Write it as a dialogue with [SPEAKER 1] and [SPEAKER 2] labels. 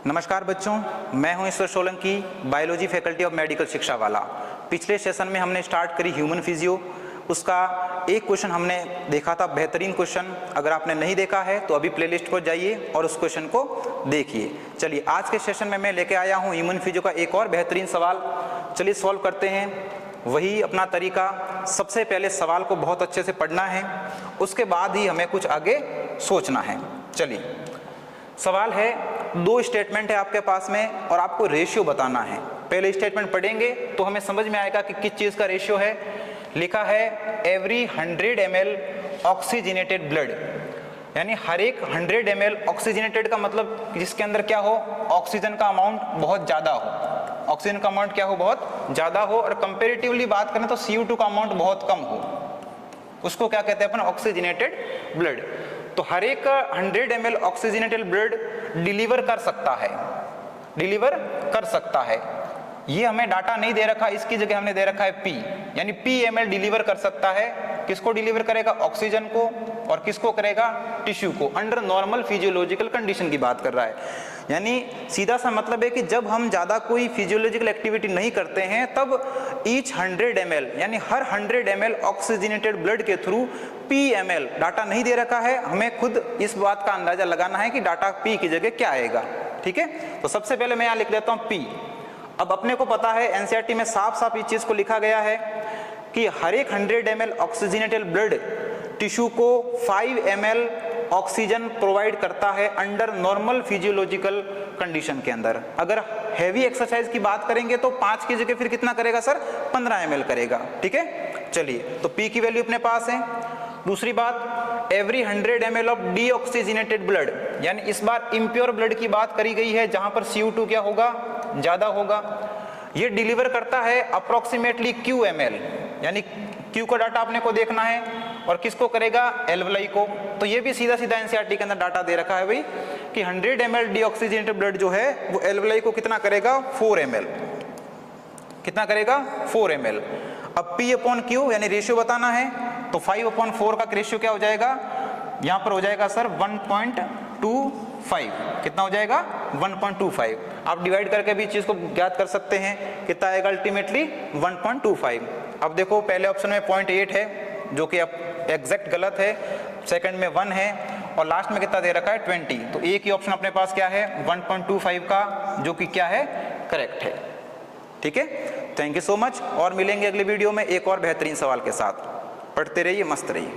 [SPEAKER 1] नमस्कार बच्चों, मैं हूं Ishwar Solanki, biology faculty of medical शिक्षा वाला। पिछले सेशन में हमने स्टार्ट करी ह्यूमन फिजियो। उसका एक क्वेश्चन हमने देखा था, बेहतरीन क्वेश्चन। अगर आपने नहीं देखा है तो अभी प्लेलिस्ट पर जाइए और उस क्वेश्चन को देखिए। चलिए, आज के सेशन में मैं लेके आया हूं ह्यूमन फिजियो का एक और बेहतरीन सवाल। चलिए सॉल्व करते हैं। वही अपना तरीका, सबसे पहले सवाल को बहुत अच्छे से पढ़ना है, उसके बाद ही हमें कुछ आगे सोचना है। चलिए, सवाल है, दो स्टेटमेंट है आपके पास में और आपको रेशियो बताना है। पहले स्टेटमेंट पढ़ेंगे तो हमें समझ में आएगा कि किस चीज़ का रेशियो है। लिखा है एवरी 100 ml ऑक्सीजनेटेड ब्लड, यानी हर एक 100 ml ऑक्सीजनेटेड का मतलब जिसके अंदर क्या हो, ऑक्सीजन का अमाउंट बहुत ज़्यादा हो। ऑक्सीजन का अमाउंट क्या हो, बहुत ज़्यादा हो। और कंपेरेटिवली बात करें तो CO2 का अमाउंट बहुत कम हो, उसको क्या कहते हैं अपन, ऑक्सीजनेटेड ब्लड। तो हर एक 100 ml ऑक्सीजनेटेड ब्लड डिलीवर कर सकता है, डिलीवर कर सकता है। ये हमें डाटा नहीं दे रखा, इसकी जगह हमने दे रखा है P, यानी P ml डिलीवर कर सकता है। किसको डिलीवर करेगा, ऑक्सीजन को, और किसको करेगा, टिश्यू को, अंडर नॉर्मल फिजियोलॉजिकल कंडीशन की बात कर रहा है। यानी सीधा सा मतलब है कि जब हम ज़्यादा कोई फिजियोलॉजिकल एक्टिविटी नहीं करते हैं तब ईच 100 ml यानी हर 100 ml ऑक्सीजनेटेड ब्लड के थ्रू P ml, डाटा नहीं दे रखा है, हमें खुद इस बात का अंदाजा लगाना है कि डाटा P की जगह क्या आएगा। ठीक है, तो सबसे पहले मैं यहाँ लिख देता हूँ P। अब अपने को पता है NCERT में साफ साफ इस चीज़ को लिखा गया है कि हर एक 100 ml ऑक्सीजनेटेड ब्लड टिश्यू को 5 ml ऑक्सीजन प्रोवाइड करता है अंडर नॉर्मल फिजियोलॉजिकल कंडीशन के अंदर। अगर हैवी एक्सरसाइज की बात करेंगे तो 5 की जगह फिर कितना करेगा सर, 15 ml करेगा। ठीक है, चलिए, तो P की वैल्यू अपने पास है। दूसरी बात, every 100 ml of deoxygenated blood, यानी इस बार इम्प्योर ब्लड की बात करी गई है जहां पर CO2 क्या होगा, ज्यादा होगा। ये डिलीवर करता है अप्रोक्सीमेटली Q ml, यानी Q का डाटा आपने को देखना है, और किसको करेगा, एल्वलाई को। तो ये भी सीधा सीधा NCERT के अंदर डाटा दे रखा है भाई कि 100 ml डीऑक्सीजनेटेड ब्लड जो है वो एल्वलाई को कितना करेगा, 4 ml। कितना करेगा, 4 ml। अब P/Q यानी रेशियो बताना है, तो 5/4 का रेशियो क्या हो जाएगा, यहाँ पर हो जाएगा सर 1.25। कितना हो जाएगा, 1.25। आप डिवाइड करके भी चीज को ज्ञात कर सकते हैं, कितना आएगा अल्टीमेटली 1.25। अब देखो, पहले ऑप्शन में 0.8 है जो कि अब एग्जैक्ट गलत है, सेकंड में 1 है, और लास्ट में कितना दे रखा है, 20। तो एक ही ऑप्शन अपने पास क्या है, 1.25 का, जो कि क्या है, करेक्ट है। ठीक है, थैंक यू सो मच, और मिलेंगे अगले वीडियो में एक और बेहतरीन सवाल के साथ। पढ़ते रहिए, मस्त रहिए।